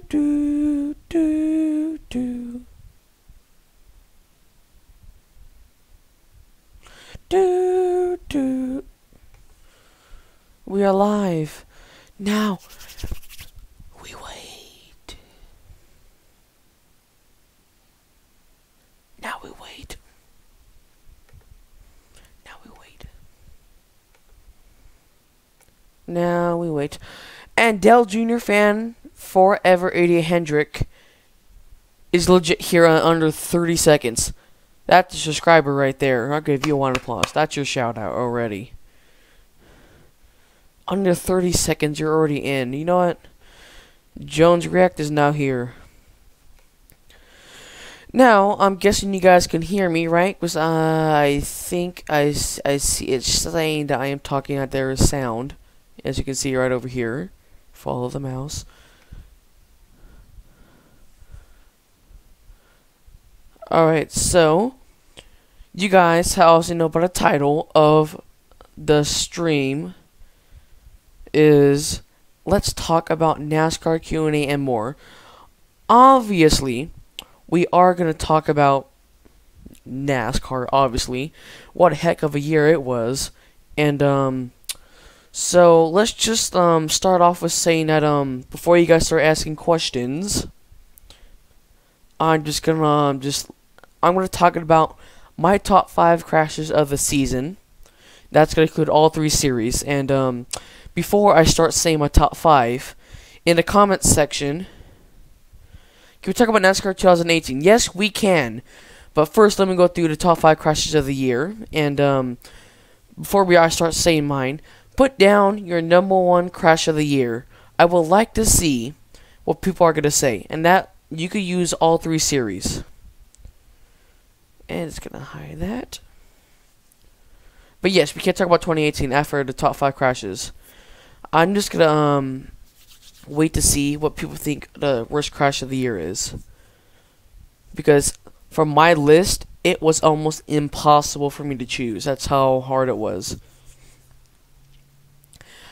Do, do, do. Do, do. We are live. Now, we wait. Now we wait. Now we wait. Now we wait. And Dell Jr. fan Forever 80 Hendrick is legit here in under 30 seconds. That's a subscriber right there. I'll give you a round of applause. That's your shout out already. Under 30 seconds, you're already in. You know what? Jones React is now here. Now, I'm guessing you guys can hear me, right? Because I think I see it's saying that I am talking out there as sound. As you can see right over here. Follow the mouse. Alright, so you guys also know about the title of the stream is let's talk about NASCAR Q&A and more. Obviously, we are going to talk about NASCAR, obviously. What a heck of a year it was. And so let's just start off with saying that before you guys start asking questions, I'm just gonna I'm gonna talk about my top 5 crashes of the season. That's gonna include all 3 series. And before I start saying my top 5, in the comments section, can we talk about NASCAR 2018? Yes, we can. But first, let me go through the top 5 crashes of the year. And before I start saying mine, put down your #1 crash of the year. I would like to see what people are gonna say, and that you could use all 3 series. And it's gonna hide that. But yes, we can't talk about 2018 after the top 5 crashes. I'm just gonna wait to see what people think the worst crash of the year is. Because from my list, it was almost impossible for me to choose. That's how hard it was.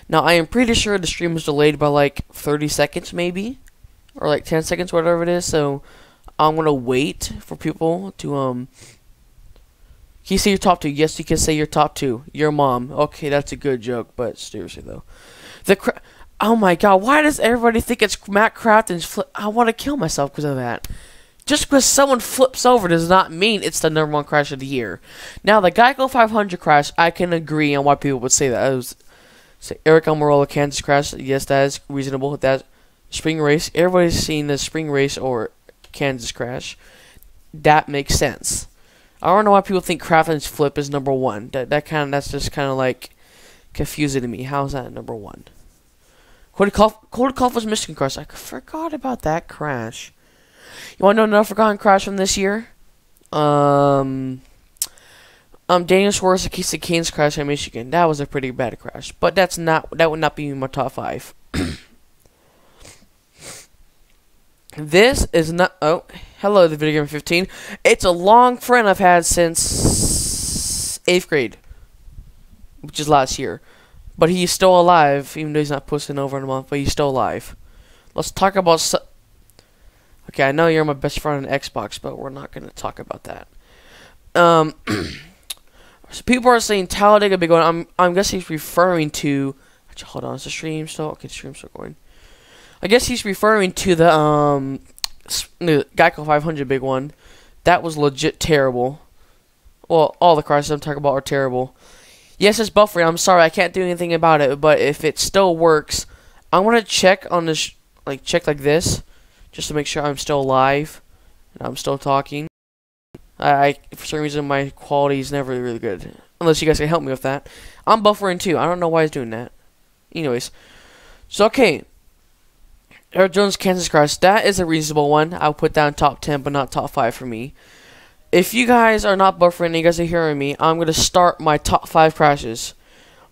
Now, I am pretty sure the stream was delayed by like 30 seconds maybe. Or like 10 seconds, whatever it is. So, I'm going to wait for people to, Can you say your top 2? Yes, you can say your top 2. Your mom. Okay, that's a good joke, but seriously though. Oh my god, why does everybody think it's Matt Crafton's flip? I want to kill myself because of that. Just because someone flips over does not mean it's the #1 crash of the year. Now, the Geico 500 crash, I can agree on why people would say that. It was, say, Aric Almirola, Kansas crash. Yes, that is reasonable. That spring race. Everybody's seen the spring race or Kansas crash. That makes sense. I don't know why people think Crafton's flip is #1. That's just kind of like confusing to me. How's that #1? Cody Kaufman's Michigan crash. I forgot about that crash. You want to know another forgotten crash from this year? Daniel Suarez against the Canes crash in Michigan. That was a pretty bad crash, but that would not be in my top 5. This is not. Oh, hello, the Video Gamer 15. It's a long friend I've had since 8th grade, which is last year. But he's still alive, even though he's not posting over in a month. But he's still alive. Let's talk about. Okay, I know you're my best friend on Xbox, but we're not going to talk about that. So people are saying Talladega big one. I'm guessing he's referring to. Actually, hold on, is the stream still? Okay, the stream's still going. I guess he's referring to the Geico 500 big one. That was legit terrible. Well, all the crashes I'm talking about are terrible. Yes, it's buffering. I'm sorry, I can't do anything about it. But if it still works, I want to check on this, check like this, just to make sure I'm still live and I'm still talking. For some reason, my quality is never really good. Unless you guys can help me with that. I'm buffering too. I don't know why it's doing that. Anyways, so okay. Eric Jones Kansas crash. That is a reasonable one. I'll put down top 10, but not top 5 for me. If you guys are not buffering and you guys are hearing me, I'm going to start my top 5 crashes.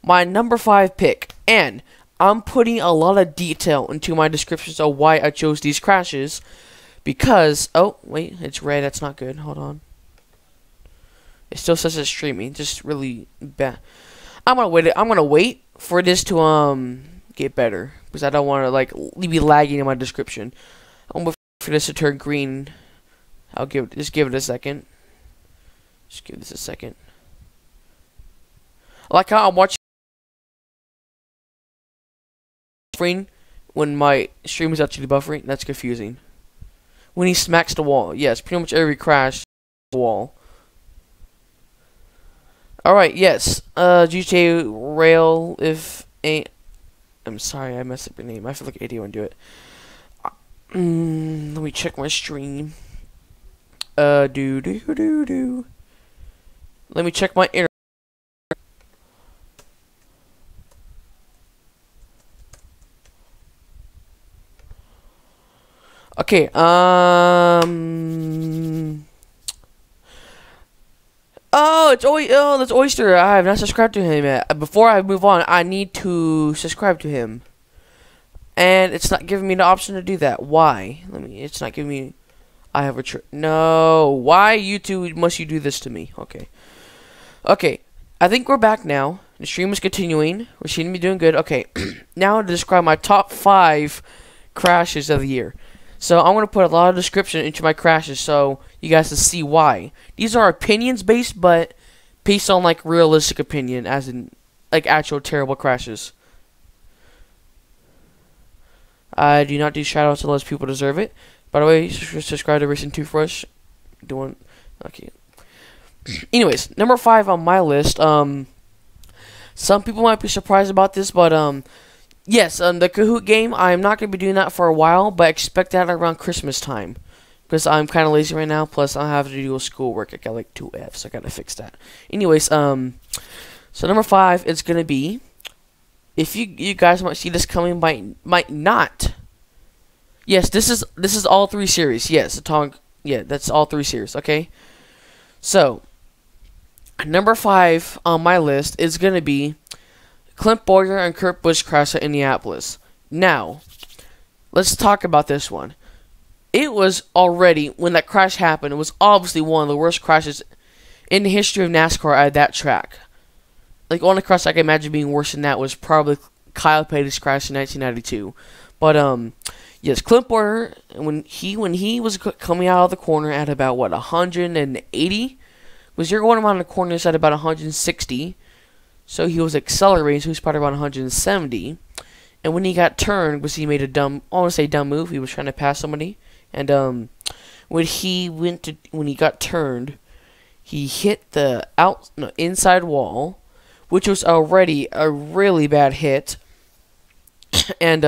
My number 5 pick. And I'm putting a lot of detail into my descriptions of why I chose these crashes. Because, oh, wait, it's red. That's not good. Hold on. It still says it's streaming. Just really bad. I'm going to wait for this to, get better because I don't want to like be lagging in my description. I'm waiting for this to turn green. Just give it a second. Just give this a second. I like how I'm watching screen when my stream is actually buffering. That's confusing. When he smacks the wall, yes, pretty much every crash wall. All right, yes. GTA Rail. If ain't, I'm sorry, I messed up your name. I feel like an idiot when I do it. Let me check my stream. Let me check my internet. Okay, that's Oyster. I have not subscribed to him yet. Before I move on, I need to subscribe to him. And it's not giving me the option to do that. Why? It's not giving me... I have a no. Why, YouTube, must you do this to me? Okay. Okay. I think we're back now. The stream is continuing. We seem to be doing good. Okay. Now to describe my top 5 crashes of the year. So I'm going to put a lot of description into my crashes so you guys can see why. These are opinions based, but based on like realistic opinion, as in like actual terrible crashes. I do not do shoutouts unless people deserve it. By the way, subscribe to Racing Toothbrush. Okay. Anyways, number 5 on my list. Some people might be surprised about this, but yes, the Kahoot game. I am not going to be doing that for a while, but expect that around Christmas time, because I'm kind of lazy right now. Plus, I have to do schoolwork. I got like 2 Fs. So I got to fix that. Anyways, so number 5 is going to be. If you guys might see this coming, might not. Yes, this is all 3 series. Yes, that's all 3 series. Okay, so number 5 on my list is gonna be Clint Bowyer and Kurt Busch crash at Indianapolis. Now, let's talk about this one. It was already, when that crash happened, it was obviously one of the worst crashes in the history of NASCAR at that track. Like, only crash I can imagine being worse than that was probably Kyle Petty's crash in 1992. But yes, Clint Bowyer, when he was coming out of the corner at about what 180, was you're going around the corners at about 160, so he was accelerating, so he was probably around 170. And when he got turned, was he made a dumb, I want to say dumb move. He was trying to pass somebody, and when he got turned, he hit the inside wall, which was already a really bad hit. And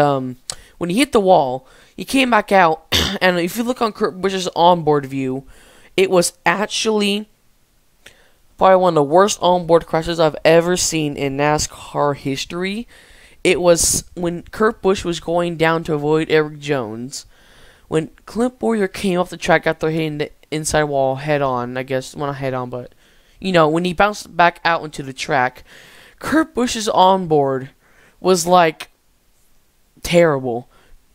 when he hit the wall, he came back out, and if you look on Kurt Busch's onboard view, it was actually probably one of the worst onboard crashes I've ever seen in NASCAR history. It was when Kurt Busch was going down to avoid Eric Jones. When Clint Bowyer came off the track after hitting the inside wall head on, I guess, well, not head on, but, you know, when he bounced back out into the track, Kurt Busch's onboard was like terrible.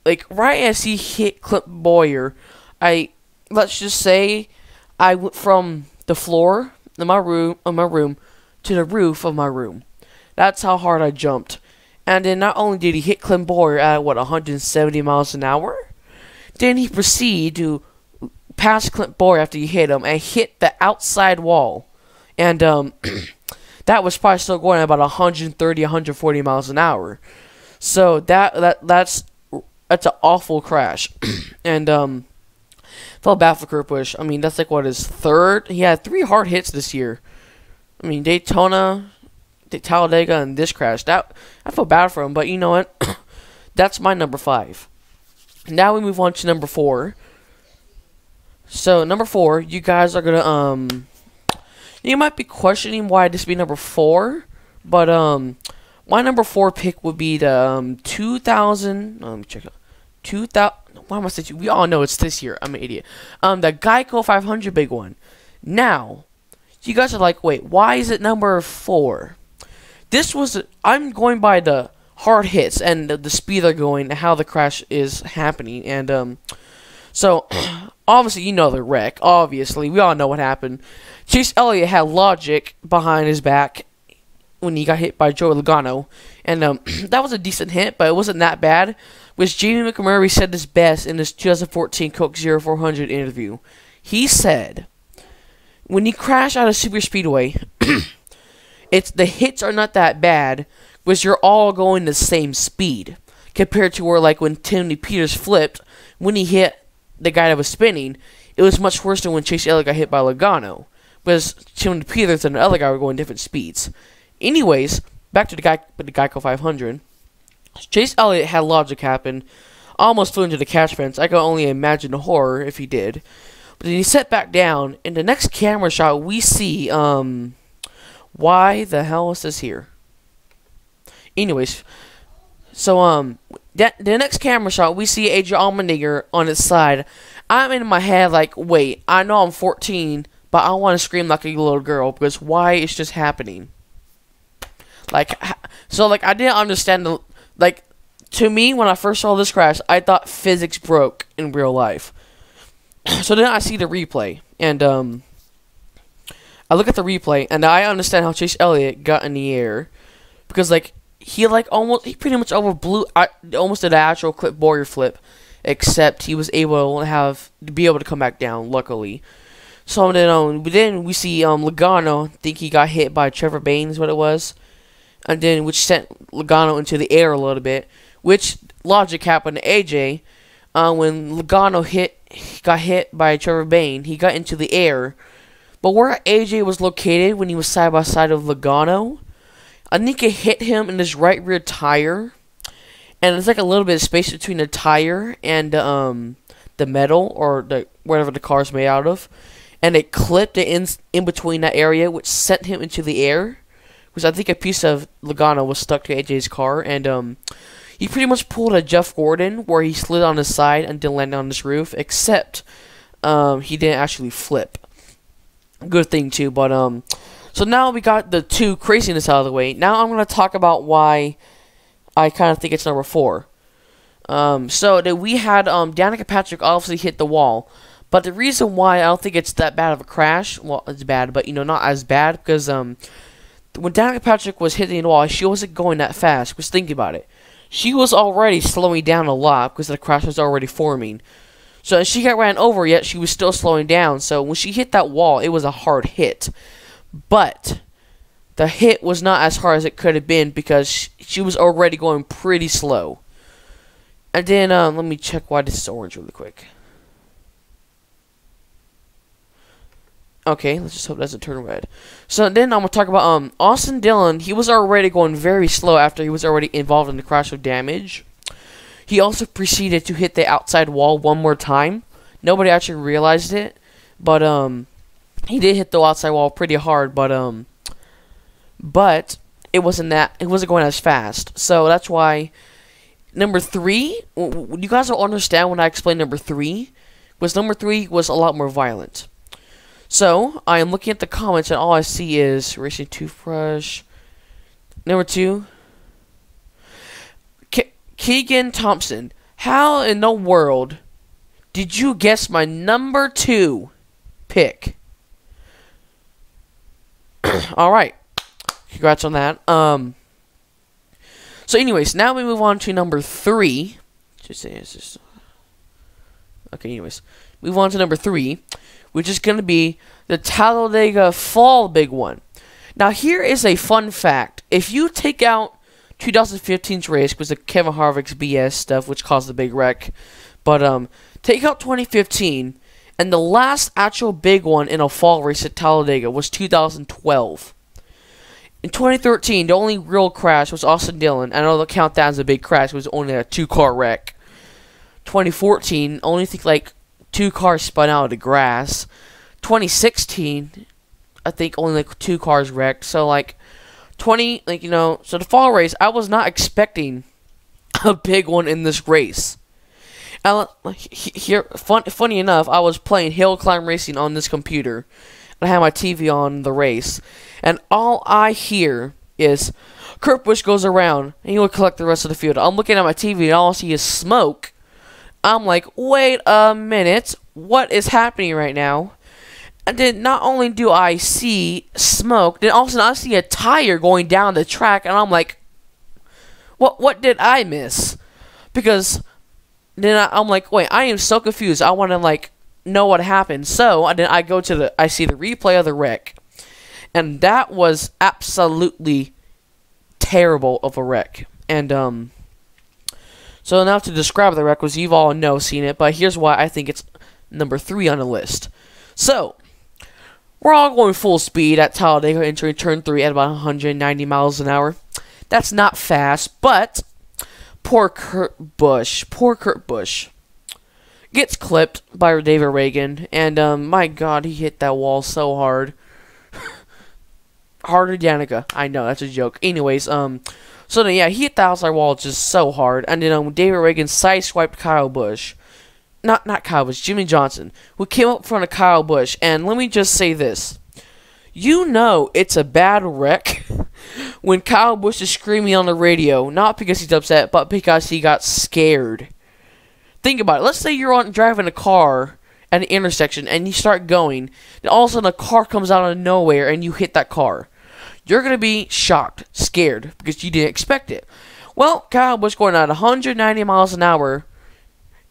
Like, right as he hit Clint Bowyer, let's just say I went from the floor of my room to the roof of my room. That's how hard I jumped. And then not only did he hit Clint Bowyer at 170 miles an hour, then he proceeded to pass Clint Bowyer after he hit him and hit the outside wall. And that was probably still going at about 130, 140 miles an hour. So that's an awful crash. And felt bad for Kurt Busch. I mean, that's like what, his 3rd? He had 3 hard hits this year. I mean, Daytona, Talladega, and this crash. I feel bad for him, but you know what? That's my number 5. Now we move on to number 4. So number 4, you guys are gonna you might be questioning why this be number 4, but my number 4 pick would be the 2000. Let me check it. 2000. Why am I saying? We all know it's this year. I'm an idiot. The Geico 500 big one. Now, you guys are like, wait, why is it number 4? This was. I'm going by the hard hits and the speed they're going, and how the crash is happening, and so obviously you know the wreck. Obviously, we all know what happened. Chase Elliott had logic behind his back. when he got hit by Joey Logano, and that was a decent hit, but it wasn't that bad. Which Jamie McMurray said this best in his 2014 Coke 0400 interview. He said, when you crash out of super speedway, the hits are not that bad, because you're all going the same speed, compared to where like when Timothy Peters flipped, when he hit the guy that was spinning, it was much worse than when Chase Elliott got hit by Logano, because Timothy Peters and the other guy were going different speeds. Anyways, back to the Geico 500. Chase Elliott had logic happen, almost flew into the catch fence. I can only imagine the horror if he did. But then he set back down. In the next camera shot, we see, why the hell is this here? Anyways, so, the next camera shot, we see Adrian Allmendinger on his side. I'm in my head like, wait, I know I'm 14, but I want to scream like a little girl, because why is this happening? Like, so, like, I didn't understand the... Like, to me, when I first saw this crash, I thought physics broke in real life. So then I see the replay, and I look at the replay, and I understand how Chase Elliott got in the air, because like he pretty much almost did an actual clip Bowyer flip, except he was able to be able to come back down, luckily. So then we see Logano, I think he got hit by Trevor Baynes, what it was. And then, which sent Logano into the air a little bit, which logic happened to AJ. When Logano got hit by Trevor Bayne, he got into the air. But where AJ was located when he was side by side of Logano, I think it hit him in his right rear tire. And it's like a little bit of space between the tire and the metal, or whatever the car's made out of. And it clipped it in between that area, which sent him into the air. Because I think a piece of Logano was stuck to AJ's car, and he pretty much pulled a Jeff Gordon, where he slid on his side and didn't land on his roof, except he didn't actually flip. Good thing too, but so now we got the two craziness out of the way. Now I'm going to talk about why I kind of think it's number 4. So that we had Danica Patrick obviously hit the wall, but the reason why I don't think it's that bad of a crash, well, it's bad, but not as bad, because when Danica Patrick was hitting the wall, she wasn't going that fast. Because think about it. She was already slowing down a lot because the crash was already forming. So as she got ran over, yet she was still slowing down. So when she hit that wall, it was a hard hit. But the hit was not as hard as it could have been because she was already going pretty slow. And then, let me check why this is orange really quick. Okay, let's just hope it doesn't turn red. So then I'm going to talk about Austin Dillon. He was already going very slow after he was already involved in the crash of damage. He also proceeded to hit the outside wall one more time. Nobody actually realized it, but he did hit the outside wall pretty hard, but it wasn't going as fast. So that's why number 3, you guys will understand when I explain number 3, because number 3 was a lot more violent. So, I am looking at the comments, and all I see is Racing Toothbrush. Number 2. Keegan Thompson. How in the world did you guess my number 2 pick? Alright. Congrats on that. So, anyways, now we move on to number 3. Okay, anyways. Move on to number 3. Which is going to be the Talladega Fall Big One. Now, here is a fun fact. If you take out 2015's race, because of Kevin Harvick's BS stuff, which caused the big wreck, but take out 2015, and the last actual big one in a fall race at Talladega was 2012. In 2013, the only real crash was Austin Dillon. I know they'll count that as a big crash. It was only a 2-car wreck. 2014, only think like 2 cars spun out of the grass. 2016, I think only like 2 cars wrecked. So like so the fall race, I was not expecting a big one in this race. And funny enough, I was playing Hill Climb Racing on this computer, and I had my TV on the race, and all I hear is Kurt Busch goes around, and he will collect the rest of the field. I'm looking at my TV, and all I see is smoke. I'm like, wait a minute, what is happening right now? And then not only do I see smoke, then also I see a tire going down the track, and I'm like, what did I miss? Because then I'm like, wait, I am so confused. I want to like know what happened. So then I see the replay of the wreck, and that was absolutely terrible of a wreck. And so now to describe the wreck, because you've all seen it, but here's why I think it's number 3 on the list. So we're all going full speed at Talladega, entering turn 3 at about 190 miles an hour. That's not fast, but poor Kurt Busch gets clipped by David Reagan, and my God, he hit that wall so hard. Harder than Danica. I know, that's a joke. Anyways, so then, yeah, he hit the outside wall just so hard, and then David Reagan sideswiped Kyle Busch. Not Kyle Busch, Jimmy Johnson, who came up in front of Kyle Busch. And let me just say this. You know it's a bad wreck when Kyle Busch is screaming on the radio, not because he's upset, but because he got scared. Think about it. Let's say you're driving a car at an intersection, and you start going, and all of a sudden a car comes out of nowhere, and you hit that car. You're going to be shocked, scared, because you didn't expect it. Well, Kyle Busch going at 190 miles an hour,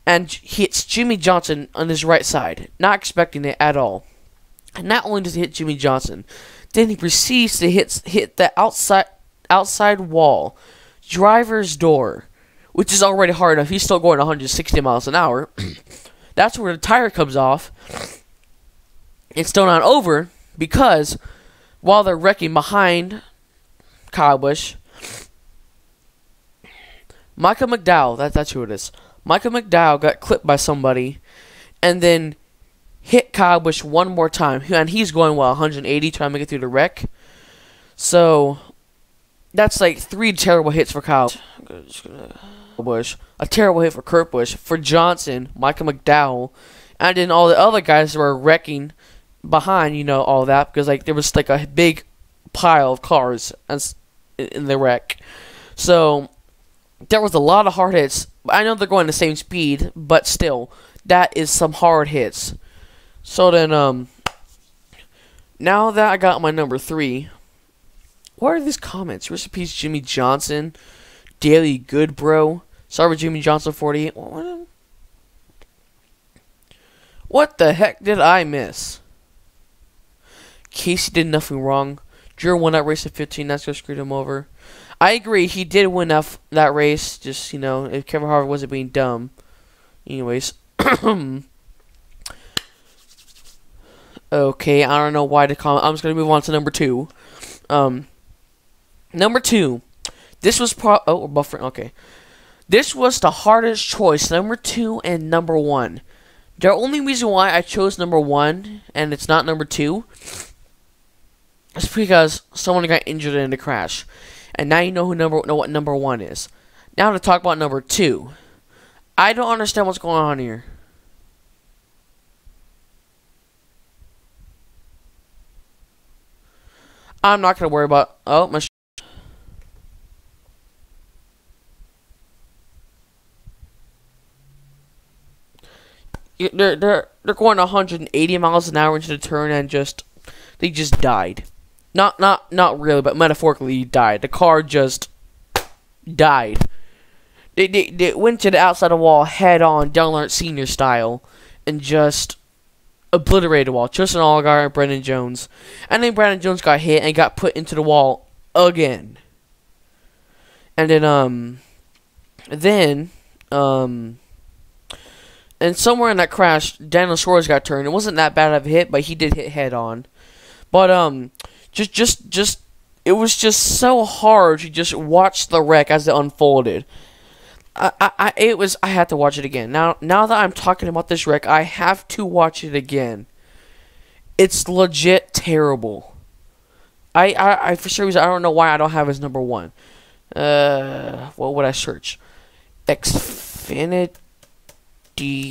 and hits Jimmy Johnson on his right side, not expecting it at all. And not only does he hit Jimmy Johnson, then he proceeds to hit the outside wall, driver's door, which is already hard enough. He's still going 160 miles an hour. That's where the tire comes off. It's still not over, because while they're wrecking behind Kyle Busch, Michael McDowell, that's who it is. Michael McDowell got clipped by somebody, and then hit Kyle Busch one more time, and he's going 180, trying to make it through the wreck. So that's like 3 terrible hits for Kyle Busch, a terrible hit for Kurt Busch, for Johnson, Michael McDowell, and then all the other guys that were wrecking behind, all that, because like there was like a big pile of cars in the wreck. So there was a lot of hard hits. I know they're going the same speed, but still, that is some hard hits. So then, now that I got my number 3, what are these comments? Rest in peace, Jimmy Johnson. Daily good, bro. Sorry for Jimmy Johnson 48. What the heck did I miss? Casey did nothing wrong. Drew won that race at 15. Nascar screwed him over. I agree, he did win that race. Just, if Kevin Harvick wasn't being dumb. Anyways. Okay, I don't know why to comment. I'm just going to move on to number 2. Number 2. This was we're buffering. Okay. This was the hardest choice. Number 2 and number 1. The only reason why I chose number 1 and it's not number 2 is because someone got injured in the crash. And now you know what number 1 is. Now to talk about number 2. I don't understand what's going on here. I'm not going to worry about... Oh, my... They're going 180 miles an hour into the turn, and they just died. Not really, but metaphorically, he died. The car just died. They went to the outside of the wall head on, Dale Earnhardt Sr. style, and just obliterated the wall. Tristan Allgaier and Brandon Jones. And then Brandon Jones got hit and got put into the wall again. And then, and somewhere in that crash, Daniel Suarez got turned. It wasn't that bad of a hit, but he did hit head on. But, it was just so hard to just watch the wreck as it unfolded. I had to watch it again. Now that I'm talking about this wreck, I have to watch it again. It's legit terrible. I for some reason, I don't know why I don't have his number 1. What would I search? Xfinity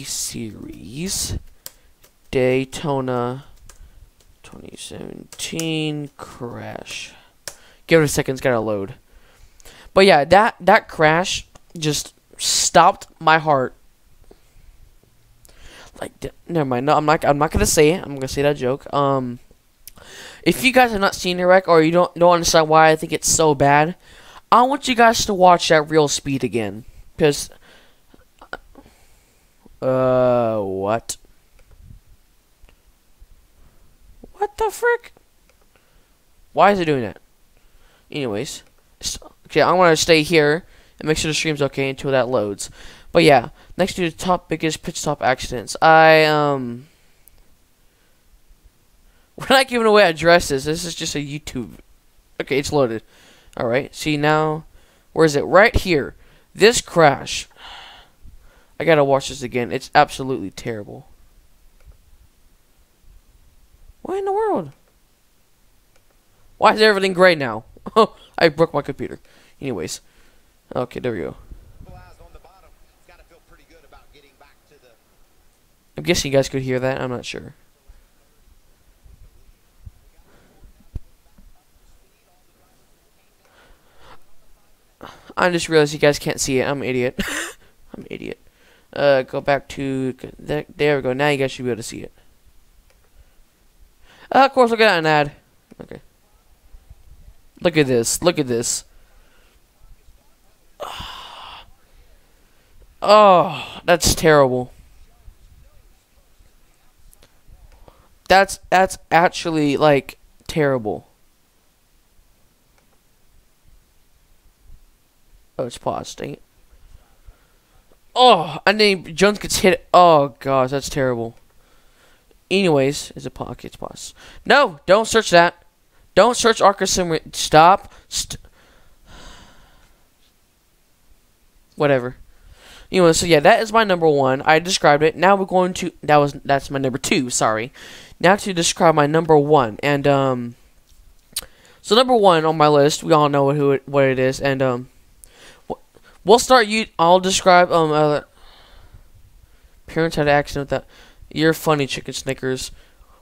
Series Daytona 2017 crash. Give it a second, it's gotta load. But yeah, that crash just stopped my heart. never mind. No, I'm not gonna say it. I'm gonna say that joke. If you guys have not seen Aric or you don't understand why I think it's so bad, I want you guys to watch that real speed again. Because, what? What the frick? Why is it doing that? Anyways, okay, I want to stay here and make sure the stream's okay until that loads. But yeah, next to the top biggest pit stop accidents. We're not giving away addresses. This is just a YouTube. Okay, it's loaded. Alright, see now, where is it? Right here. This crash. I gotta watch this again. It's absolutely terrible. What in the world? Why is everything gray now? Oh, I broke my computer. Anyways. Okay, there we go. I'm guessing you guys could hear that. I'm not sure. I just realized you guys can't see it. I'm an idiot. I'm an idiot. Go back to... There we go. Now you guys should be able to see it. Of course, look at that an ad. Okay. Look at this. Look at this. Oh, that's terrible. That's actually, like, terrible. Oh, it's paused. Dang it. Oh, and then Jones gets hit. Oh, gosh, that's terrible. Anyways, is it paused? Okay, it's paused. No, don't search that. Don't search Arca Sim. Stop. Whatever. Anyway, so yeah, that is my number one. I described it. Now we're going to... That's my number two, sorry. Now to describe my number one. And, so number one on my list, we all know what it is. And, we'll start I'll describe, parents had an accident with that. You're funny, Chicken Snickers.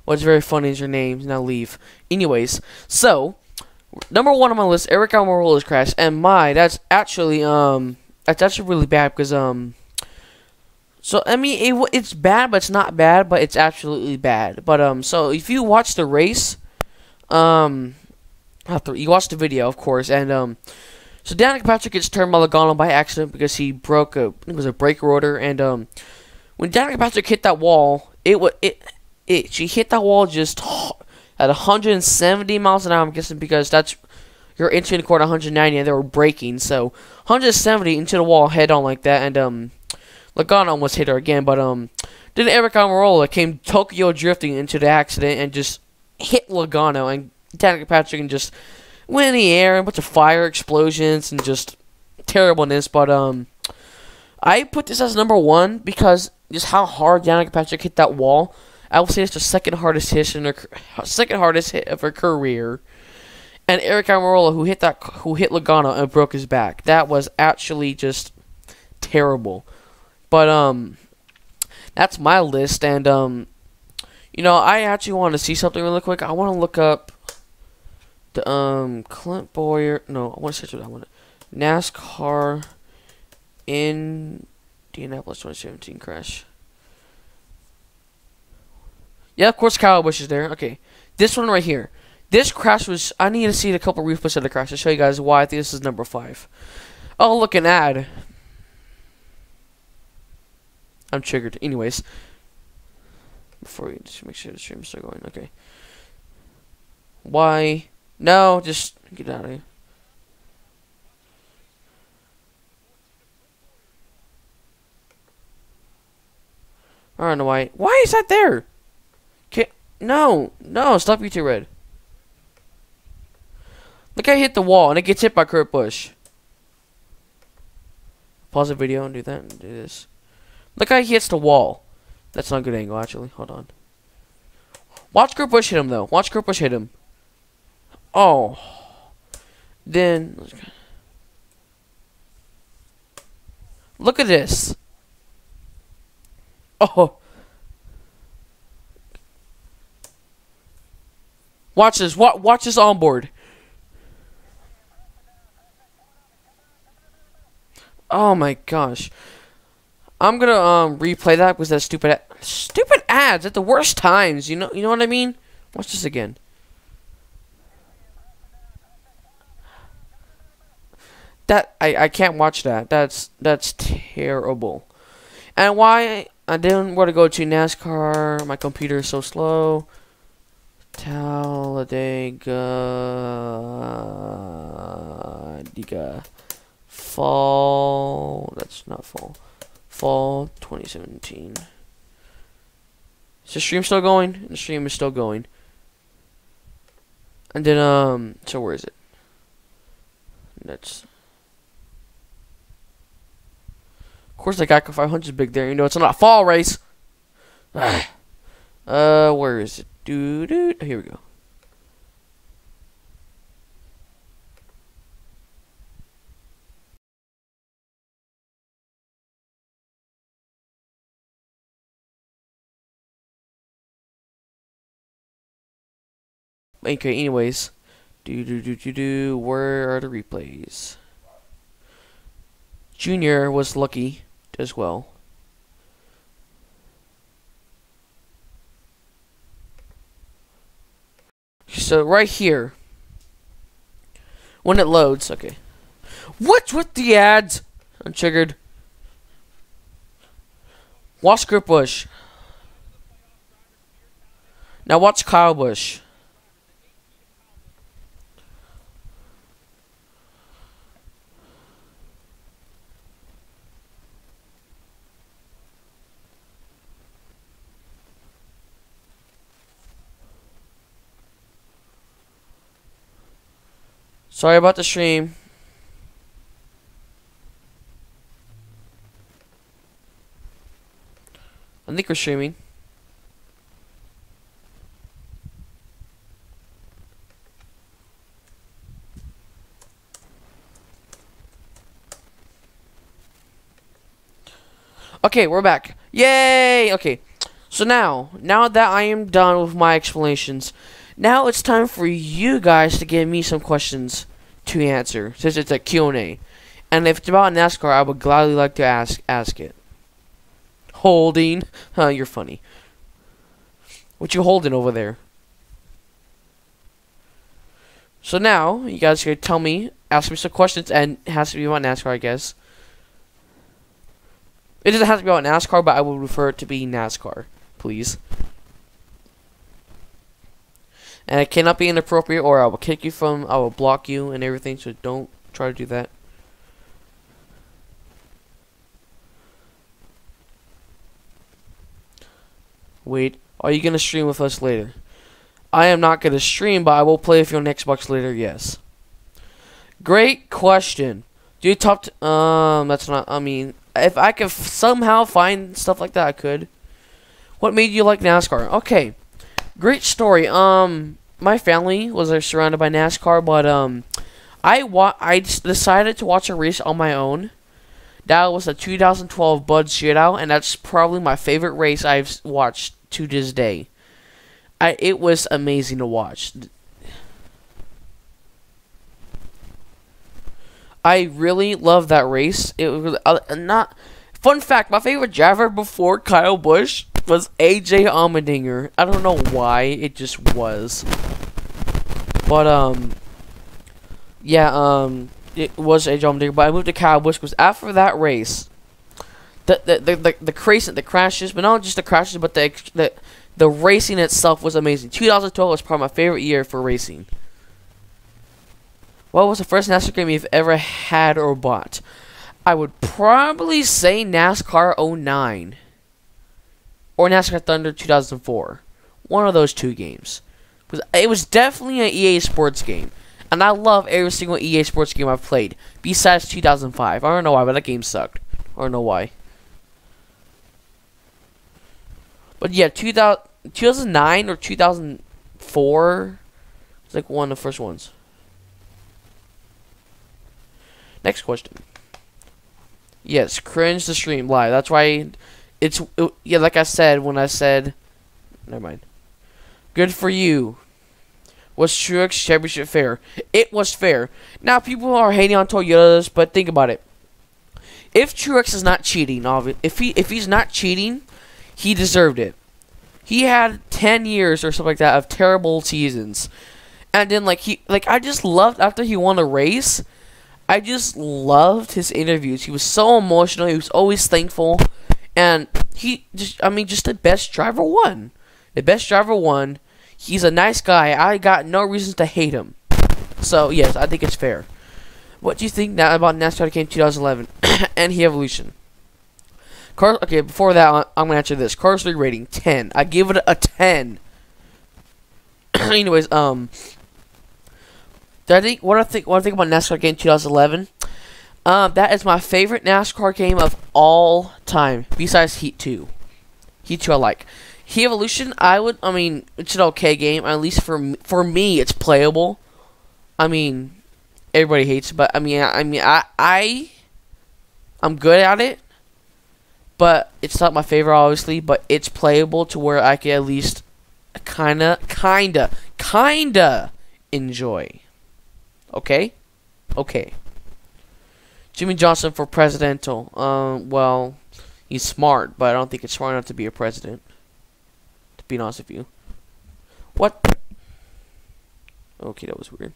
What's very funny is your name. Now leave. Anyways, so, number one on my list, Aric Almirola's crash. And that's actually really bad because, so, I mean, it's bad, but it's not bad, but it's absolutely bad. But, so, if you watch the race, you watch the video, of course, and, so Danica Patrick gets turned by Logano by accident because he broke I think it was a brake rotor, and, when Danica Patrick hit that wall, she hit that wall just at 170 miles an hour, I'm guessing, because you're entering the corner 190 and they were braking, so 170 into the wall head on like that, and Logano almost hit her again, but then Aric Almirola came Tokyo drifting into the accident and just hit Logano, and Danica Patrick and just went in the air, and a bunch of fire explosions and just terribleness. But I put this as number one because just how hard Danica Patrick hit that wall. I will say it's the second hardest hit of her career. And Aric Almirola, who hit Logano and broke his back. That was actually just terrible. But that's my list. And you know, I actually want to see something really quick. I want to look up the Clint Bowyer. No, I want to search what I want. NASCAR Indianapolis 2017 crash. Yeah, of course Kyle Busch is there. Okay. This one right here. This crash was... I need to see a couple replays of the crash to show you guys why I think this is number 5. Oh, look, an ad. I'm triggered. Anyways. Before we just make sure the stream's still going. Okay. Why? No, just get out of here. I don't know why. Why is that there? No, stop YouTube Red. Look, I hit the wall and it gets hit by Kurt Busch. Pause the video and do that and do this. Look how he hits the wall. That's not a good angle, actually. Hold on. Watch Kurt Busch hit him, though. Watch Kurt Busch hit him. Oh. Then. Look at this. Oh. Watch this. Watch this onboard. Oh my gosh. I'm gonna replay that because that stupid ads at the worst times. You know what I mean? Watch this again. That I can't watch that. That's terrible. And why I didn't want to go to NASCAR? My computer is so slow. Talladega fall. That's not fall. Fall 2017. Is the stream still going? The stream is still going. And then so where is it? That's. Of course, the Geico 500 is big there. You know, it's not a fall race. Where is it? Here we go. Okay, anyways. Where are the replays? Junior was lucky as well. So right here, when it loads, okay. What's with the ads? I'm triggered. Watch Kurt Busch. Now watch Kyle Busch. Sorry about the stream. I think we're streaming. Okay, we're back. Yay! Okay. So now that I am done with my explanations, now it's time for you guys to give me some questions to answer, since it's a Q&A. And if it's about NASCAR, I would gladly like to ask it. Holding. Huh, you're funny. What you holding over there? So now, you guys can tell me, ask me some questions, and it has to be about NASCAR, I guess. It doesn't have to be about NASCAR, but I will refer it to be NASCAR, please. And it cannot be inappropriate, or I will kick you from, I will block you and everything, so don't try to do that. Wait, are you going to stream with us later? I am not going to stream, but I will play with you on Xbox later, yes. Great question. Do you top, that's not, I mean, if I could somehow find stuff like that, I could. What made you like NASCAR? Okay. Great story. My family was surrounded by NASCAR, but I decided to watch a race on my own. That was the 2012 Bud Shootout, and that's probably my favorite race I've watched to this day. It was amazing to watch. I really loved that race. It was not. Fun fact: my favorite driver before Kyle Busch was AJ Allmendinger. I don't know why, it just was. But yeah, it was AJ Allmendinger. But I moved to Kyle Busch because after that race, the crashes, but not just the crashes, but the racing itself was amazing. 2012 was probably my favorite year for racing. What was the first NASCAR game you've ever had or bought? I would probably say NASCAR 09. Or NASCAR Thunder 2004. One of those two games. It was definitely an EA Sports game. And I love every single EA Sports game I've played. Besides 2005. I don't know why, but that game sucked. I don't know why. But yeah, 2009 or 2004. It's like one of the first ones. Next question. Yes, cringe the stream live. That's why yeah, like I said when I said, never mind. Good for you. Was Truex Championship fair? It was fair. Now people are hating on Toyotas, but think about it. if Truex is not cheating, if he's not cheating, he deserved it. He had 10 years or something like that of terrible seasons. And then I just loved after he won a race. I just loved his interviews. He was so emotional. He was always thankful. And just the best driver won. The best driver won. He's a nice guy. I got no reasons to hate him. So, yes, I think it's fair. What do you think now about NASCAR game 2011 and the evolution? Okay, before that, I'm going to answer this. Cars 3 rating, 10. I give it a 10. Anyways, what I think about NASCAR game 2011, that is my favorite NASCAR game of all time, besides Heat 2. Heat 2 I like. Heat Evolution, it's an okay game. At least for me, it's playable. Everybody hates it, but I'm good at it. But it's not my favorite, obviously. But it's playable to where I can at least kinda enjoy. Okay? Okay. Jimmy Johnson for presidential. Well, he's smart, but I don't think it's smart enough to be a president. To be honest with you. What? Okay, that was weird.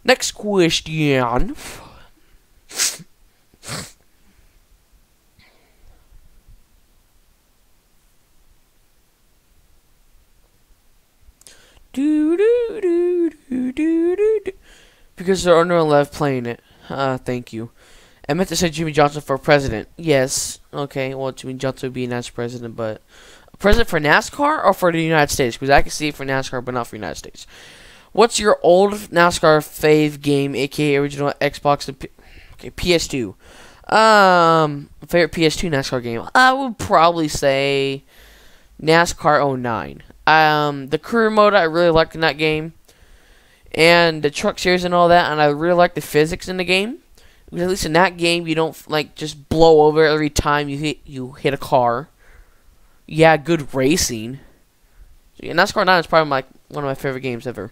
Next question. Because there are no left playing it. Thank you. I meant to say Jimmy Johnson for president. Yes. Okay, well, Jimmy Johnson would be a nice president, but... President for NASCAR or for the United States? Because I can see it for NASCAR, but not for the United States. What's your old NASCAR fave game, aka original Xbox and PS2? Favorite PS2 NASCAR game? I would probably say NASCAR 09. The career mode I really liked in that game, and the truck series and all that, and I really like the physics in the game. Because at least in that game, you don't just blow over every time you hit a car. Yeah, good racing. So, yeah, NASCAR 9 is probably one of my favorite games ever.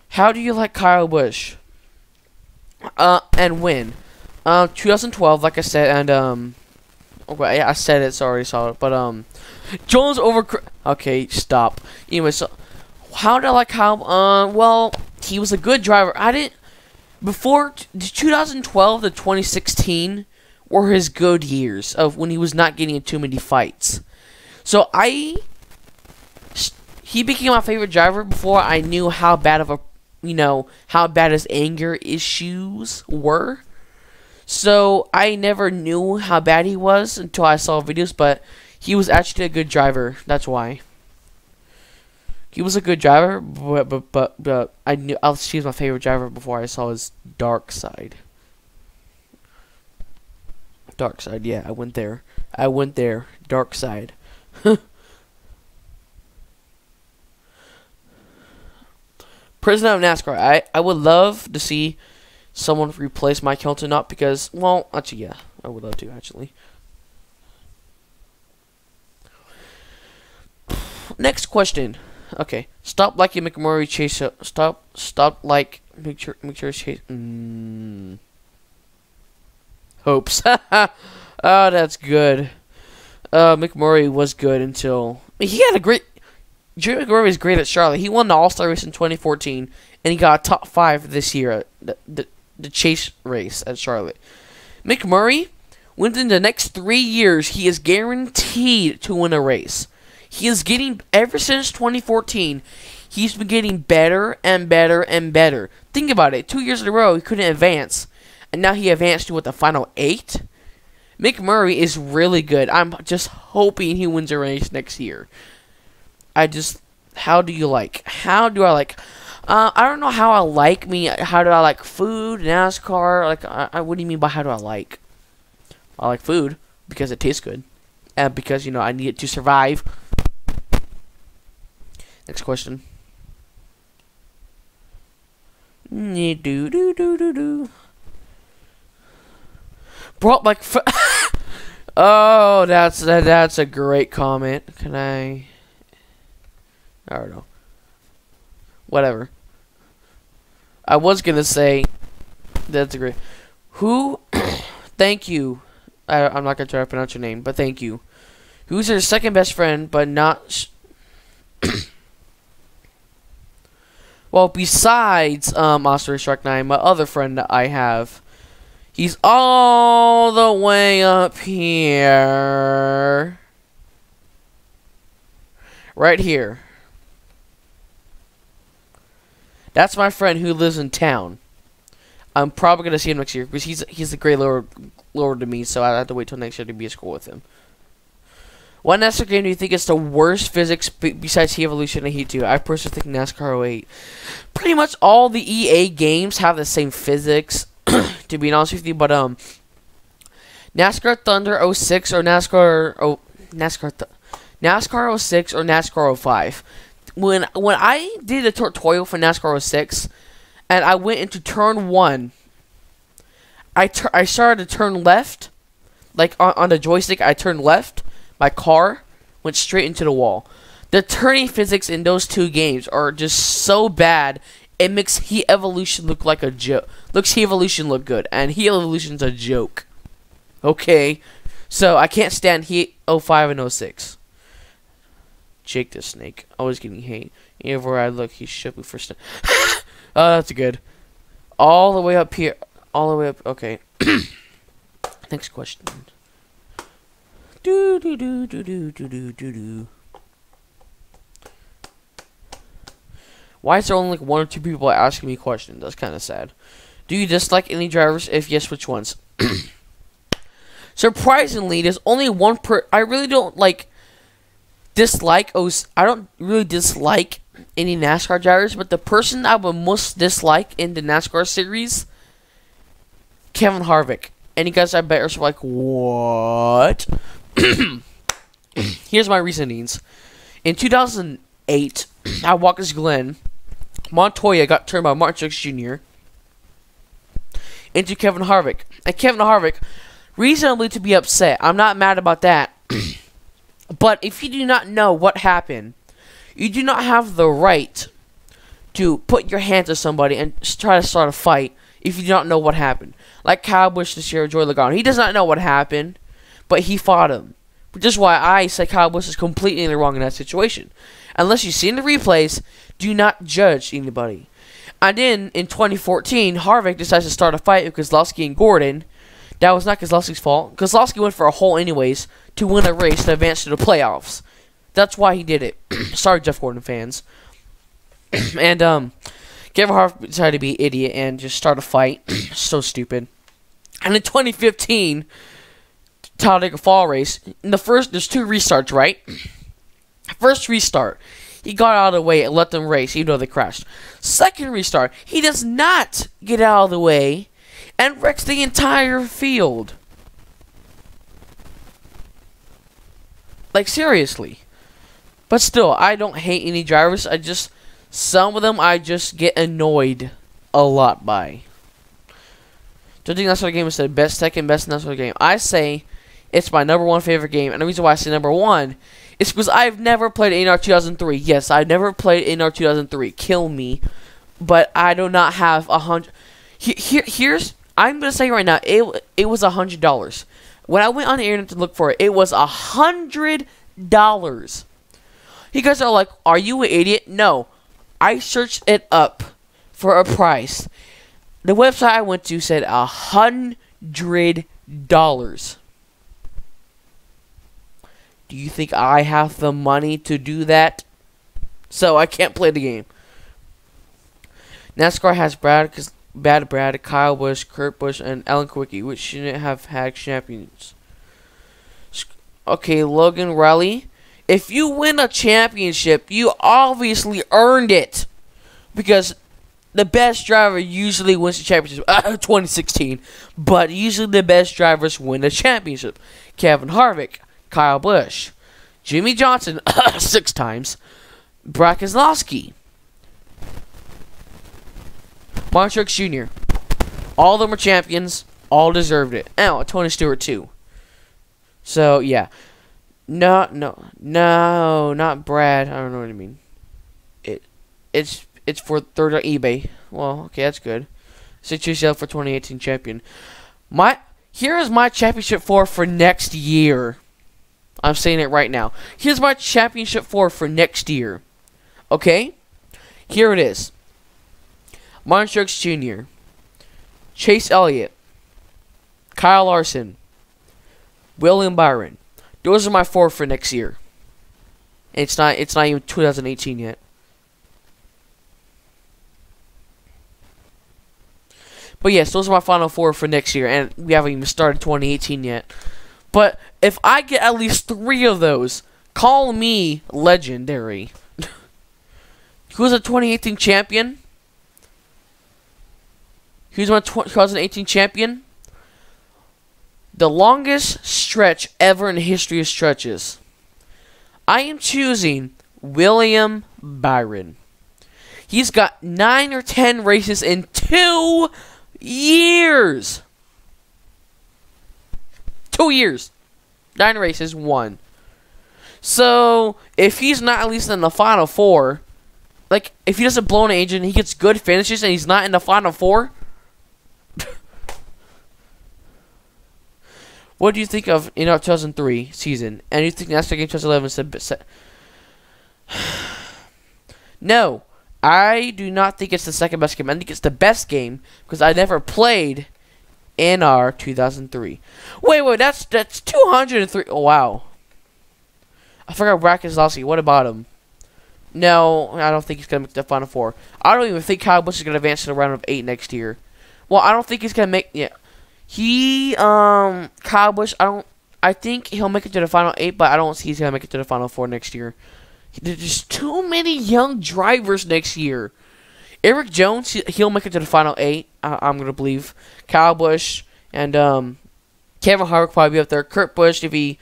How do you like Kyle Busch? And when? 2012, like I said, and okay, yeah, I said it, sorry, saw it, but Jones over. Okay, stop. Anyway, so how did I like Kyle? Well, he was a good driver. Before 2012 to 2016 were his good years of when he was not getting in too many fights. So he became my favorite driver before I knew how bad of how bad his anger issues were. So I never knew how bad he was until I saw videos, but he was actually a good driver. That's why. He was a good driver, but I knew he was my favorite driver before I saw his dark side. Dark side, yeah, I went there. Dark side. President of NASCAR. I would love to see someone replace Mike Hilton, not because, well, actually, yeah, I would love to, actually. Next question. Okay, stop liking McMurray Chase. Stop like McMurray Chase. Hopes. Oh, that's good. McMurray was good until he had a great. Jerry McMurray was great at Charlotte. He won the All-Star race in 2014, and he got a top 5 this year at the Chase race at Charlotte. McMurray, within the next 3 years, he is guaranteed to win a race. He is getting, ever since 2014, he's been getting better and better and better. Think about it. 2 years in a row, he couldn't advance, and now he advanced to the final 8. McMurray is really good. I'm just hoping he wins a race next year. How do I like? I don't know how I like how do I like food, NASCAR, what do you mean by how do I like? I like food because it tastes good. And because, I need it to survive. Next question. Brought like oh, that's a great comment. Can I don't know. Whatever. I was gonna say That's great. Who? Thank you. I'm not gonna try to pronounce your name, but thank you. Who's your second best friend, but not? Well, besides Monster Shark 9, my other friend that I have, he's all the way up here, right here. That's my friend who lives in town. I'm probably gonna see him next year because he's a great lower to me, so I have to wait till next year to be at school with him. What NASCAR game do you think is the worst physics besides Heat Evolution and Heat 2? I personally think NASCAR 08. Pretty much all the EA games have the same physics, to be honest with you, but NASCAR Thunder 06 or NASCAR 06 or NASCAR 05. When I did a tutorial for NASCAR 06 and I went into turn 1, I started to turn left, like on the joystick. I turned left. My car went straight into the wall. The turning physics in those two games are just so bad. It makes Heat Evolution look like a joke. Looks Heat Evolution look good, and Heat Evolution's a joke. Okay, so I can't stand Heat 05 and 06. Jake the Snake, always getting hate. Everywhere I look, he shook me for oh, that's good. All the way up here. All the way up. Okay. Next question. Do do do do do do do do do. Why is there only like 1 or 2 people asking me questions? That's kind of sad. Do you dislike any drivers? If yes, which ones? Surprisingly, there's only one I really don't dislike. I don't really dislike any NASCAR drivers, but the person I would most dislike in the NASCAR series, Kevin Harvick. And you guys, I bet, are like, what? Here's my reasonings. In 2008, at Watkins Glen, Montoya got turned by Martin Truex Jr. into Kevin Harvick. And Kevin Harvick, reasonably to be upset. I'm not mad about that. But if you do not know what happened, you do not have the right to put your hand to somebody and try to start a fight if you do not know what happened. Like Kyle Busch this year, Joey Logano. He does not know what happened, but he fought him. Which is why I say Kyle Busch is completely in the wrong in that situation. Unless you've seen the replays, do not judge anybody. And then, in 2014, Harvick decides to start a fight with Keselowski and Gordon. That was not Keselowski's fault. Keselowski went for a hole anyways to win a race to advance to the playoffs. That's why he did it. Sorry, Jeff Gordon fans. And, Kevin Harvick decided to be an idiot and just start a fight. So stupid. And in 2015, Talladega Fall race, in the first, there's 2 restarts, right? First restart, he got out of the way and let them race, even though they crashed. Second restart, he does not get out of the way and wrecks the entire field. Like, seriously. But still, I don't hate any drivers. Some of them I just get annoyed a lot by. Do you think NASCAR game is the second best NASCAR game? I say it's my #1 favorite game, and the reason why I say #1 is because I've never played NR 2003. Yes, I've never played NR 2003. Kill me, but I do not have 100. Here's I'm gonna say right now, it was $100. When I went on the internet to look for it, it was $100. You guys are like, are you an idiot? No, I searched it up for a price. The website I went to said $100. Do you think I have the money to do that? So I can't play the game. NASCAR has Brad, Kyle Busch, Kurt Busch, and Alan Quickie, which shouldn't have had champions. Okay, Logan Riley. If you win a championship, you obviously earned it. Because the best driver usually wins the championship. 2016. But usually the best drivers win the championship. Kevin Harvick, Kyle Busch, Jimmy Johnson, 6 times, Brad Keselowski, Martin Truex Jr. All of them are champions. All deserved it. Oh, Tony Stewart too. So yeah, no, not Brad. I don't know what I mean. It's for third on eBay. Well, okay, that's good. Since yourself for 2018 champion. Here is my championship for next year. I'm saying it right now. Here's my championship for next year. Okay? Here it is. Martin Truex Jr., Chase Elliott, Kyle Larson, William Byron. Those are my 4 for next year. It's not even 2018 yet. But yes, those are my final 4 for next year, and we haven't even started 2018 yet. But if I get at least 3 of those, call me legendary. Who's a 2018 champion? Who's my 2018 champion? The longest stretch ever in the history of stretches. I am choosing William Byron. He's got 9 or 10 races in 2 years. 2 years. 9 races, 1. So, if he's not at least in the final 4, like, if he doesn't blow an agent, he gets good finishes, and he's not in the final 4, what do you think of in our 2003 season? And you think Nascar game 2011 said... No, I do not think it's the second best game. I think it's the best game because I never played in our 2003. Wait, that's 203. Oh, wow. I forgot Brack Keselowski. What about him? No, I don't think he's going to make the final 4. I don't even think Kyle Busch is going to advance to the round of 8 next year. Well, I don't think he's going to make... Yeah. Kyle Busch, I think he'll make it to the final 8, but I don't see he's going to make it to the final 4 next year. There's just too many young drivers next year. Eric Jones, he'll make it to the final 8, I'm going to believe. Kyle Busch and Kevin Harvick will probably be up there. Kurt Busch, if he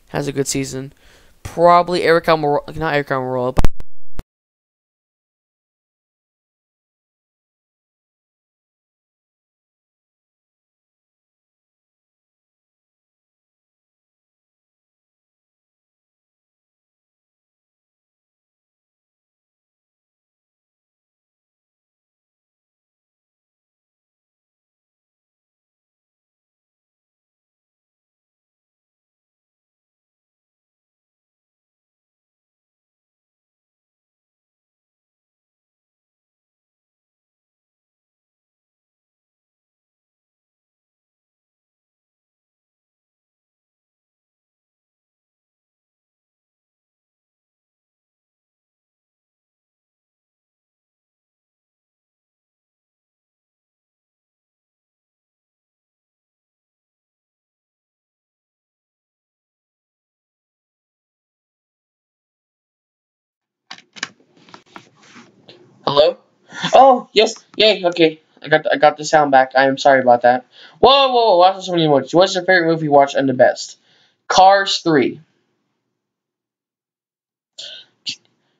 has a good season. Probably Aric Almirola, not Aric Almirola, but hello? Oh, yes. Yay, okay. I got the sound back. I am sorry about that. Whoa. Watch so many movies. What's your favorite movie you watched and the best? Cars 3.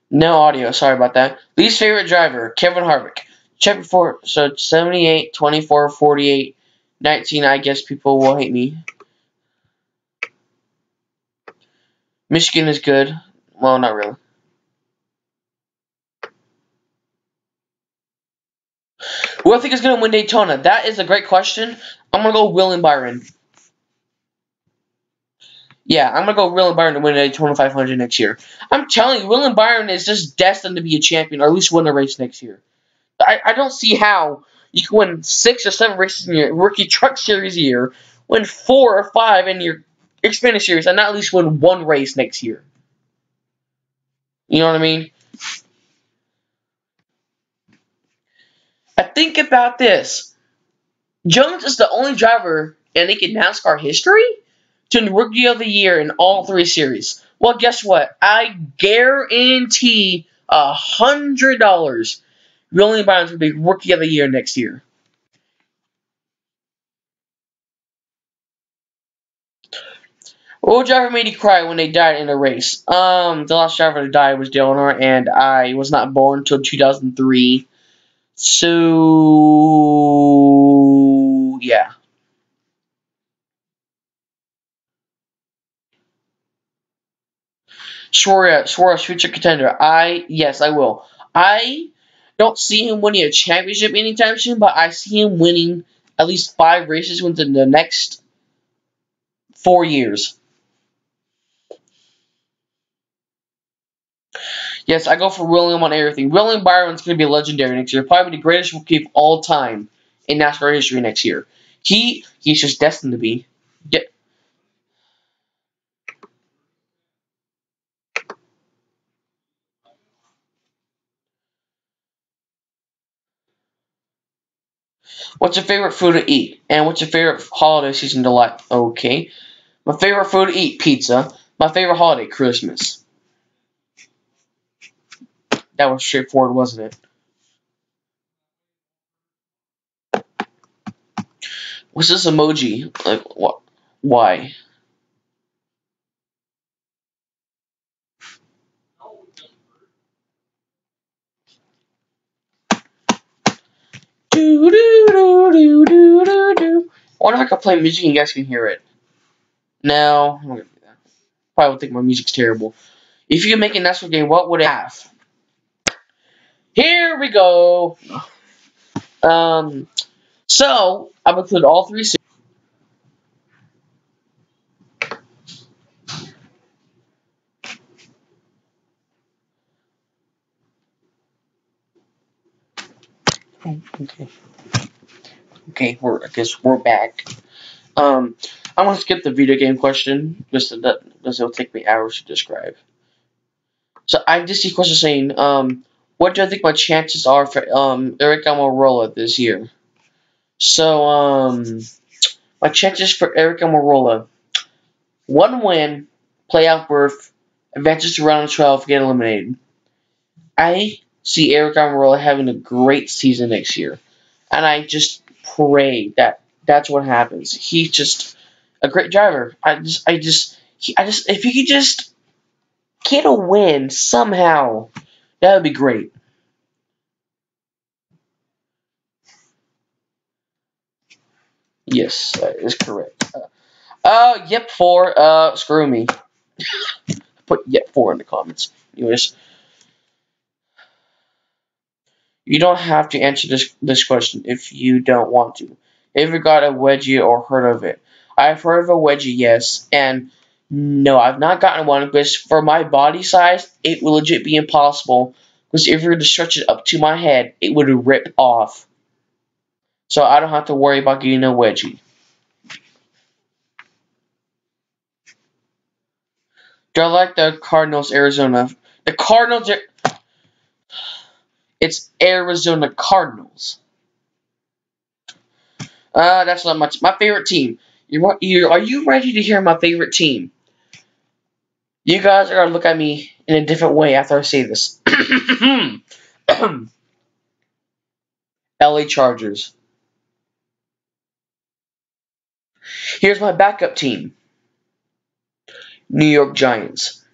No audio. Sorry about that. Least favorite driver? Kevin Harvick. Check before. So, 78, 24, 48, 19. I guess people will hate me. Michigan is good. Well, not really. Who I think is going to win Daytona? That is a great question. I'm going to go William Byron. Yeah, I'm going to go William Byron to win Daytona 500 next year. I'm telling you, William Byron is just destined to be a champion, or at least win a race next year. I don't see how you can win 6 or 7 races in your rookie truck series year, win 4 or 5 in your Xfinity series, and not at least win 1 race next year. You know what I mean? I think about this. Jones is the only driver in NASCAR history to win Rookie of the Year in all 3 series. Well, guess what? I guarantee $100 William Byron's going to be Rookie of the Year next year. What driver made you cry when they died in a race? The last driver to die was Dale Earnhardt, and I was not born until 2003. So, yeah. Suarez, future contender. Yes, I will. Don't see him winning a championship anytime soon, but I see him winning at least 5 races within the next 4 years. Yes, I go for William on everything. William Byron's going to be legendary next year. Probably the greatest rookie of all time in NASCAR history next year. He's just destined to be. Yeah. What's your favorite food to eat? And what's your favorite holiday season to like? Okay. My favorite food to eat, pizza. My favorite holiday, Christmas. That was straightforward, wasn't it? What's this emoji? Like, what? Why? Do do do do do do do. I wonder if I can play music and you guys can hear it. No, I'm not gonna do that. Probably would think my music's terrible. If you could make a NASCAR game, what would it have? Here we go. Um, so I've included all 3 series. Okay. Okay, I guess we're back. I'm gonna skip the video game question because it'll take me hours to describe. So I just see a question saying, what do I think my chances are for Aric Almirola this year? So my chances for Aric Almirola: 1 win, playoff berth, advances to round of 12, get eliminated. I see Aric Almirola having a great season next year, and I just pray that that's what happens. He's just a great driver. If he could just get a win somehow, that would be great. Yes, that is correct. Yep, 4. Screw me. Put yep 4 in the comments. Anyways, you don't have to answer this question if you don't want to. Have you got a wedgie or heard of it? I've heard of a wedgie, yes, and no, I've not gotten one because for my body size, it would legit be impossible. Because if you were to stretch it up to my head, it would rip off. So I don't have to worry about getting a wedgie. Do I like the Cardinals, Arizona? The Cardinals are... It's Arizona Cardinals. That's not much. My favorite team. Are you ready to hear my favorite team? You guys are going to look at me in a different way after I say this. LA Chargers. Here's my backup team. New York Giants.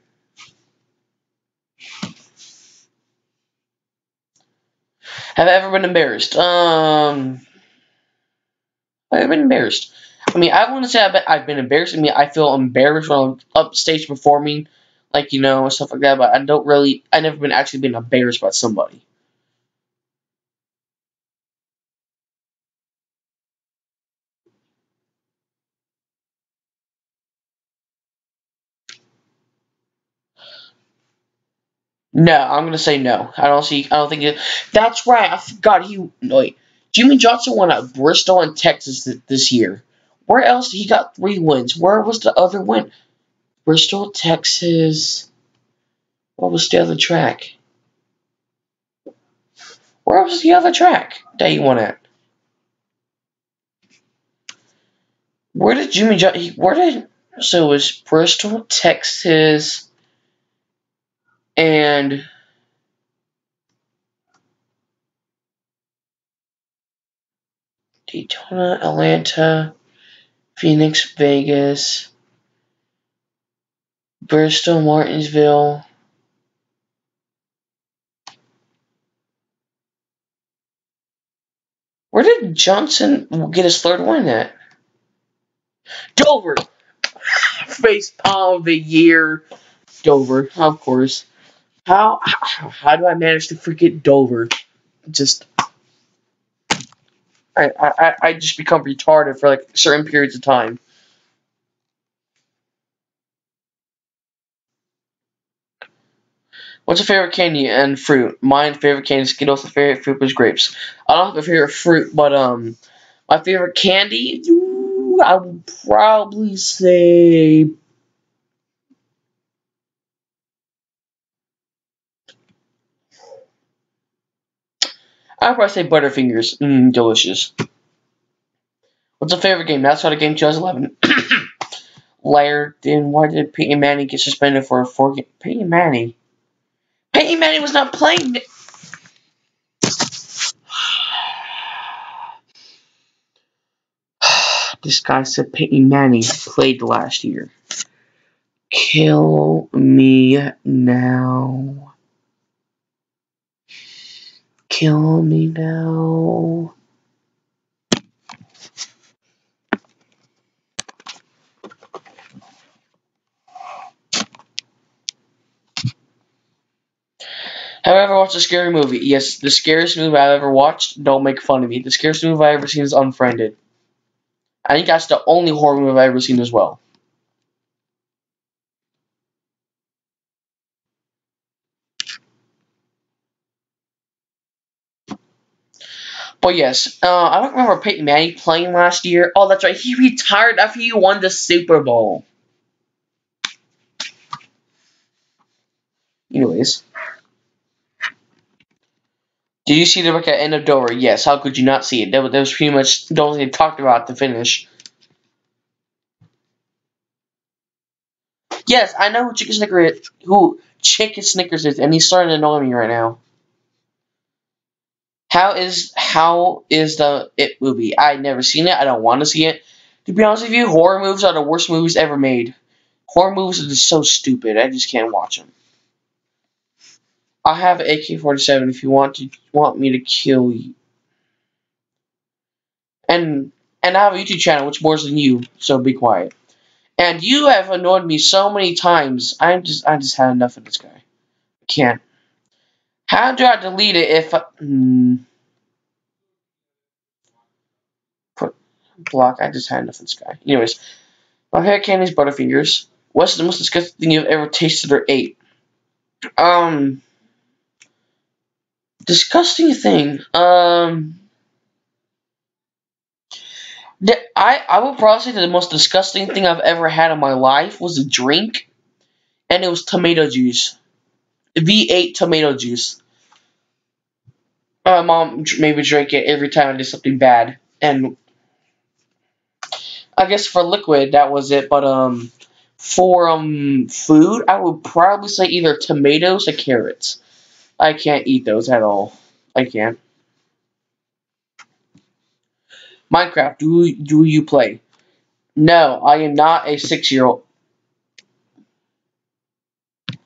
Have I ever been embarrassed? I've been embarrassed. I mean, I wouldn't say I've been embarrassed. I mean, I feel embarrassed when I'm upstage performing, like, and stuff like that, but I've never been actually been embarrassed by somebody. No, I'm gonna say no. I don't think it. That's right. I forgot wait. Jimmy Johnson won at Bristol and Texas this year. Where else? He got 3 wins. Where was the other win? Bristol, Texas. What was the other track? Where was the other track that he won at? Where did Jimmy Johnson? So it was Bristol, Texas, and Daytona, Atlanta, Phoenix, Vegas, Bristol, Martinsville. Where did Johnson get his 3rd win at? Dover! Face palm of the year. Dover, of course. How do I manage to forget Dover? just I just become retarded for like certain periods of time. What's your favorite candy and fruit? My favorite candy is Skittles. My favorite fruit was grapes. I don't have a favorite fruit, but my favorite candy, I would probably say I'd probably say Butterfingers. Delicious. What's your favorite game? That's not a game 2011. Liar. Then why did Peyton Manning get suspended for a 4 game? Peyton Manning. Peyton Manning was not playing. This guy said Peyton Manning played last year. Kill me now. Kill me now. Have I ever watched a scary movie? Yes, the scariest movie I've ever watched. Don't make fun of me. The scariest movie I've ever seen is Unfriended. I think that's the only horror movie I've ever seen as well. But yes, I don't remember Peyton Manning playing last year. Oh, that's right. He retired after he won the Super Bowl. Anyways. Did you see the record at end of Dover? Yes. How could you not see it? That was pretty much the only thing they talked about at the finish. Yes, I know who Chicken Snickers is, and he's starting to annoy me right now. How is the It movie? I've never seen it. I don't want to see it. To be honest with you, horror movies are the worst movies ever made. Horror movies are just so stupid. I just can't watch them. I have an AK-47 if you want me to kill you. And I have a YouTube channel which more than you, so be quiet. And you have annoyed me so many times. I just had enough of this guy. I can't. How do I delete it if put block? I just had enough of this guy. Anyways, my favorite candy is Butterfingers. What's the most disgusting thing you've ever tasted or ate? Disgusting thing. I would probably say that the most disgusting thing I've ever had in my life was a drink, and it was tomato juice. V8 tomato juice. My mom made me drink it every time I did something bad, and I guess for liquid that was it. But for food, I would probably say either tomatoes or carrots. I can't eat those at all. I can't. Minecraft. Do you play? No, I am not a 6-year-old.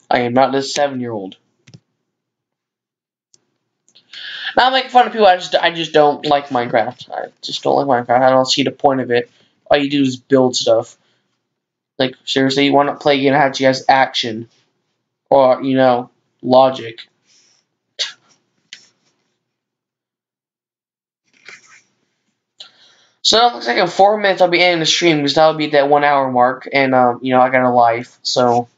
I am not a 7-year-old. Not making fun of people. I just don't like Minecraft. I just don't like Minecraft. I don't see the point of it. All you do is build stuff. Like seriously, you want to play a game that actually has action, or logic. So it looks like in 4 minutes I'll be ending the stream because that'll be that 1 hour mark, and I got a life, so.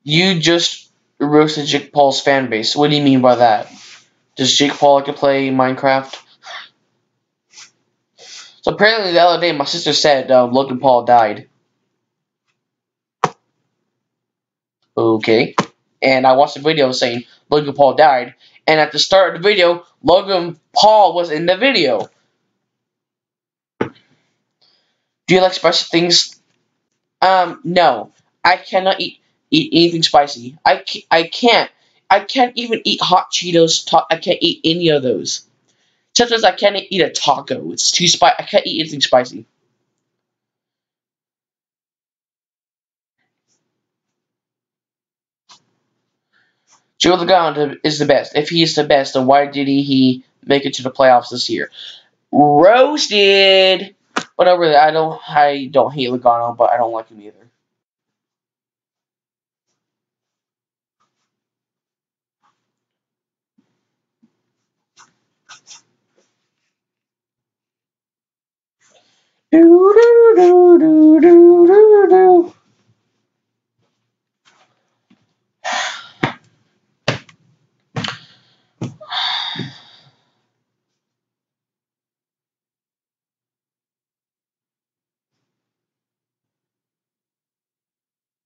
You just roasted Jake Paul's fan base. What do you mean by that? Does Jake Paul like to play Minecraft? So apparently the other day my sister said Logan Paul died. Okay. And I watched a video saying Logan Paul died. And at the start of the video, Logan Paul was in the video. Do you like spicy things? No. I cannot eat anything spicy. I can't. I can't even eat hot Cheetos. I can't eat any of those. Sometimes I can't eat a taco. It's too spicy. I can't eat anything spicy. Joe Logano is the best. If he is the best, then why didn't he make it to the playoffs this year? Roasted! But not really. I don't hate Logano, but I don't like him either.